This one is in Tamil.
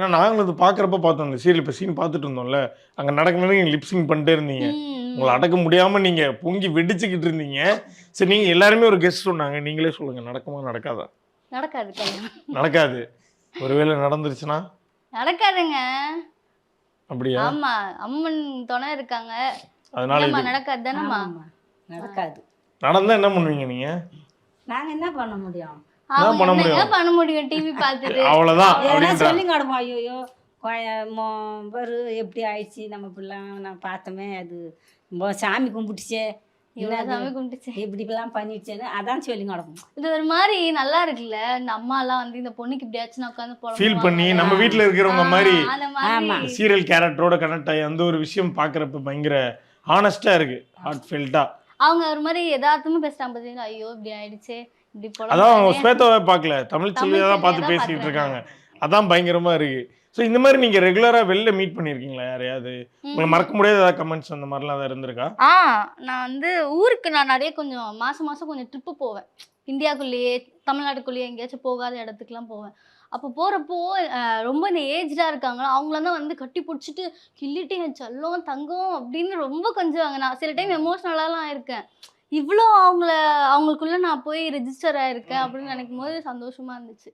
ஏன்னா நாங்களும் இது பார்க்குறப்ப பார்த்தோம். இந்த சீரியல் இப்ப சீன் பார்த்துட்டு இருந்தோம்ல. அங்க நடக்கும்போது நீங்க லிப் சிங்க் பண்ணிட்டே இருந்தீங்க. உங்கள ம். அடக்க முடியாம நீங்க பொங்கி வெடிச்சுக்கிட்டு இருந்தீங்க. சரி நீங்க எல்லாருமே ஒரு கெஸ் சொன்னாங்க. நீங்களே சொல்லுங்க. நடக்குமா? நடக்காதா? நடக்காது கல்யாணம். நடக்காது. ஒருவேளை நடந்துருச்சுன்னா? நடக்காதுங்க. அப்படியா? ஆமா. அம்மன் துணை இருக்காங்க. அதனால என்னம்மா இது நடக்காது தானம்மா? ஆமாம்மா. நடக்காது. நடந்தா என்ன பண்ணுவீங்க நீங்க? நாங்க என்ன பண்ண முடியும்? என்ன அவங்க பண்ண என்னங்க முடியும்? பண்ண முடியும் டிவி பார்த்துட்டு? அவ்வளோதான் எதனா அப்படின்றாங்க. சொல்லி கிடப்போம். ஐயோ பாரு எப்படி ஆயிடுச்சு நம்ம பிள்ளைலாம் நான் பார்த்தோமே அது சாமி கும்பிட்டுச்சே இவ்வளோ என்னது சாமி கும்பிட்டுச்சு. இப்படிலாம் பண்ணிடுச்சேன்னு அதான் சொல்லி கிடப்போம். இது ஒரு மாதிரி நல்லா இருக்குல்ல. இந்த அம்மாலாம் வந்து இந்த பொண்ணுக்கு இப்படியாச்சுன்னா உட்காந்து ஃபீல் பண்ணி புலம்புவாங்கல்ல. நம்ம வீட்ல இருக்கிறவங்க மாரி அந்த ஆமா. மாதிரி சீரியல் கேரக்டரோட கனெக்ட் ஆகி அந்த ஒரு விஷயம் பார்க்குறப்ப பயங்கர ஹானஸ்ட்டா இருக்கு. ஹார்ட் ஃபெல்ட்டா. அவங்க ஒரு மாதிரி எதார்த்தமா பேசுறாங்க பார்த்தீங்களா? ஐயோ இப்படி ஆயிடுச்சே, இப்படி அதான் அவங்க புலம்புறானே. ஸ்வேதாவே பார்க்கல. தமிழ் தமிழ் செல்வியா தான் செல்வியா பார்த்து தான் பேசிட்டு இருக்காங்க. பார்த்துருக்காங்க. அதான் பயங்கரமா இருக்கு. ஸோ இந்த மாதிரி நீங்க ரெகுலரா வெளில மீட் பண்ணியிருக்கீங்களா யாரையாவது? உங்களுக்கு மறக்க முடியாத ஏதாவது கமெண்ட்ஸ் அந்த மாதிரிலாம் ஏதாவது இருந்திருக்கா? நான் வந்து ஊருக்கு நான் நிறைய கொஞ்சம் மாசம் மாசம் கொஞ்சம் ட்ரிப்பு போவேன். இந்தியாக்குள்ளேயே, தமிழ்நாட்டுக்குள்ளேயே எங்கேயாச்சும் போகாத இடத்துக்குலாம் போவேன். அப்போ போறப்போ ரொம்ப இந்த ஏஜ்டா இருக்காங்களா, அவங்கள தான் வந்து கட்டி பிடிச்சிட்டு கிள்ளிட்டு என் செல்லம், தங்கம் அப்படின்னு ரொம்ப கொஞ்சுவாங்க. நான் சில டைம் எமோஷனலாலாம் ஆயிருக்கேன். இவ்ளோ அவங்களுக்குள்ள நான் போய் ரெஜிஸ்டர் ஆயிருக்கேன் அப்படின்னு நினைக்கும்போது சந்தோஷமா இருந்துச்சு.